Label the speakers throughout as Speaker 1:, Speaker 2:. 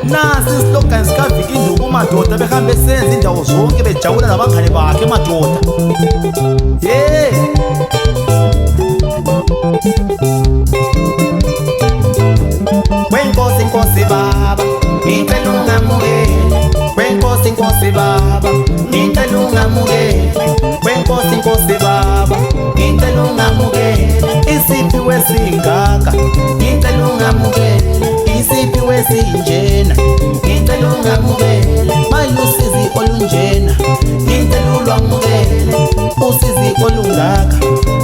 Speaker 1: Nasi slogan sikaviki induku madoda behambe senza indawo zonke bejabula nabangane bakhe madoda. Kwenkosi nkosi baba ngicela ungamukele, kwenkosi nkosi baba ngicela ungamukele, kwenkosi nkosi baba ngicela ungamukele, isiphiwe singaka ngicela ungamukele, isiphiwe sinjena ngicela ungamukele, malusizi olunjena ngicela ulwamukele, usizi olungaka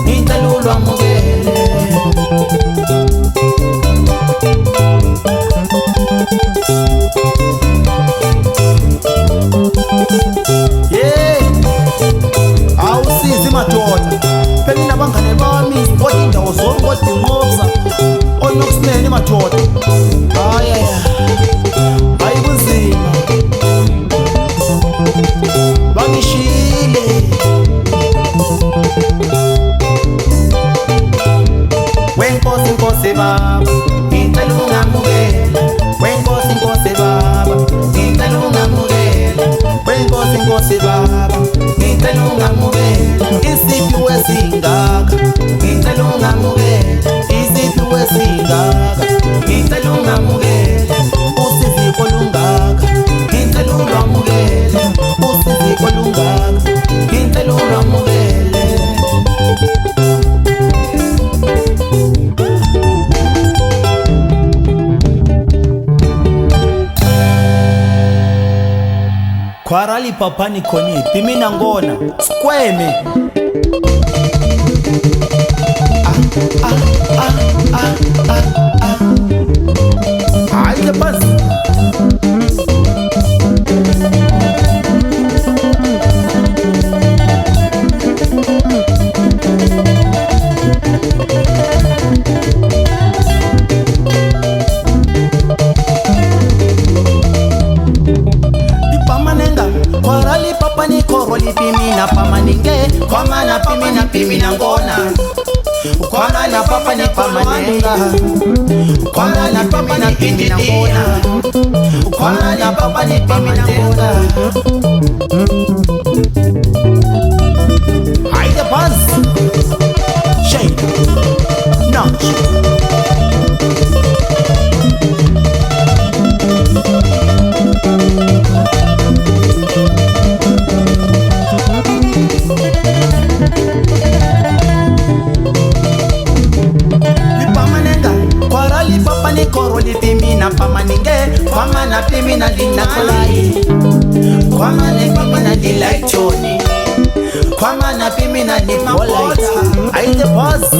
Speaker 1: ngicela ulwamukele. Awusizi madoda phela nabangane bami kodwa indawo zonke kodwa inqoza onokusinene madoda. Hayi kunzima bangishile. Kwenkosi nkosi baba ngicela ungamukele, kwenkosi nkosi baba ngicela ungamukele, kwenkosi nkosi baba ngicela ungamukele, isiphiwe singaka ngicela ungamukele, isiphiwe singaka ngicela ungamukele, usizi olungaka ngicela ulwamukele, usizi olungaka ngicela ulwamukele. Kwarali papani koni pimina ngona skweme. Hayi ke basi kwarali papa ni koroli pimina pamaninge kwamana pimina ngona kwarali papa ni pamanenga kwarali pimina ngona kwarali papa ni pamanenga. Haide buzz shade notch koroli pimina pamaninge kwamana pimina linakolai kwamana pimina lilaitoni kwamana pimina limabola. Aide boss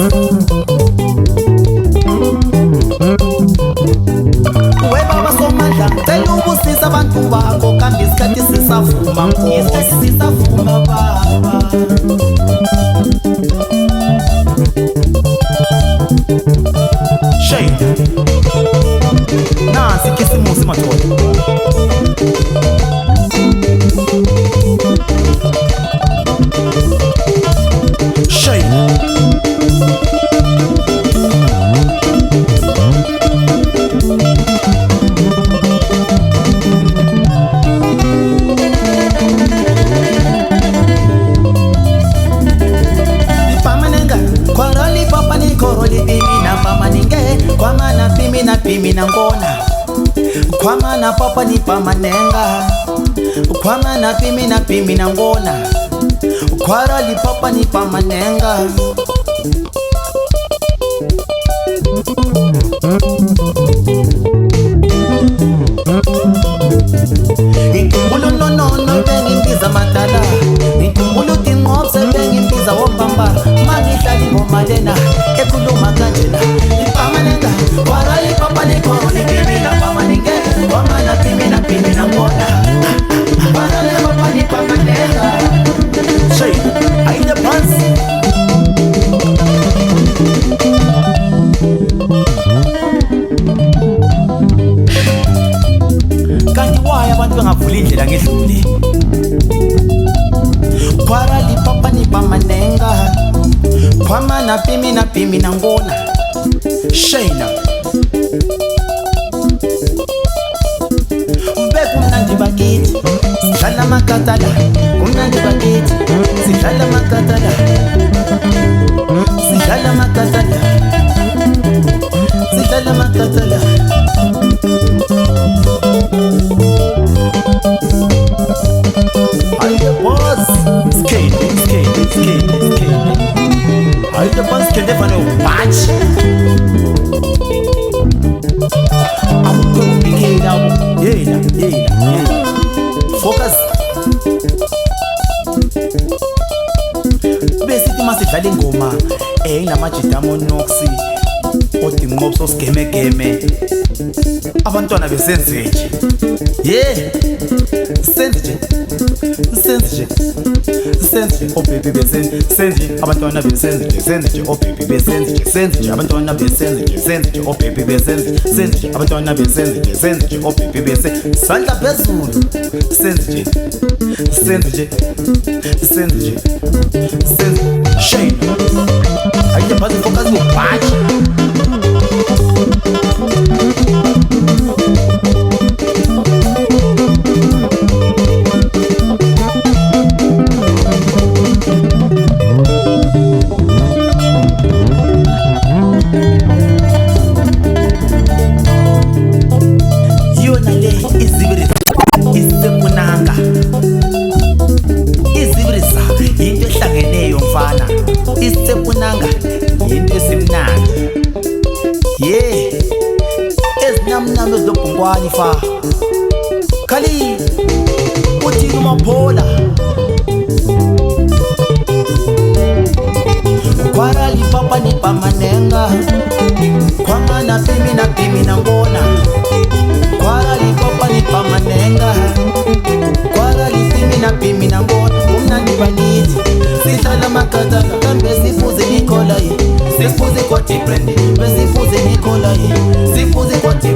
Speaker 1: we baba somandla cela ubusisa abantu bakho kambe isikhathi sisavuma nkosi sisavuma baba. Shade nasi kisimusi madoda. Shade kwarali papa ni koroli pimina pamaninge kwamana pimina ngona kwamana papa ni pamanenga kwamana pimina ngona kwarali papa ni pamanenga. Inkumbulo nono bengimbiza madala, inkumbulo tinqobse bengimbiza wombamba, mangihlali ngomalena ekhuluma kanjena ipamanenga kwarali papa ni koroli pimina pamaninge kwamana pimina ngona kwarali papa ni pamanenga. Shade aide phansi kanti waye abantu bengavula indlela ngedlule. Kwamana pimi na ngona Shayna Kumnandi bakithi sidlala makatala kumnandi bakithi sidlala makatala sidlala makatala sidlala makatala Are the boss skate Are the boss skate for no patch I'm going to be down yeah Focus Besithi masidlala ingoma inamajita monoxi odi ngqopso sigeme abantwana besenzeje senze oh baby besenze abantwana besenze oh baby besenze abantwana besenze oh baby besenze abantwana besenze oh baby besenze sandla phezulu senze shame ayike bhazi focus ngobhaji yona le izibiri isepunanga izibirisa into ehlangeneyo mfana isepunanga into esimnandi ezinamnami ezobhungwani fa khali uthi umaphola kwara lipapa ni pamanenga kwamana pimi na ngona kwara lipapa ni pamanenga kwara lipimi na ngona kumnandi bakithi sidlala makatala kambe sifuze Nicola sifuze kwathi brand besifuze Nicola sifuze kwathi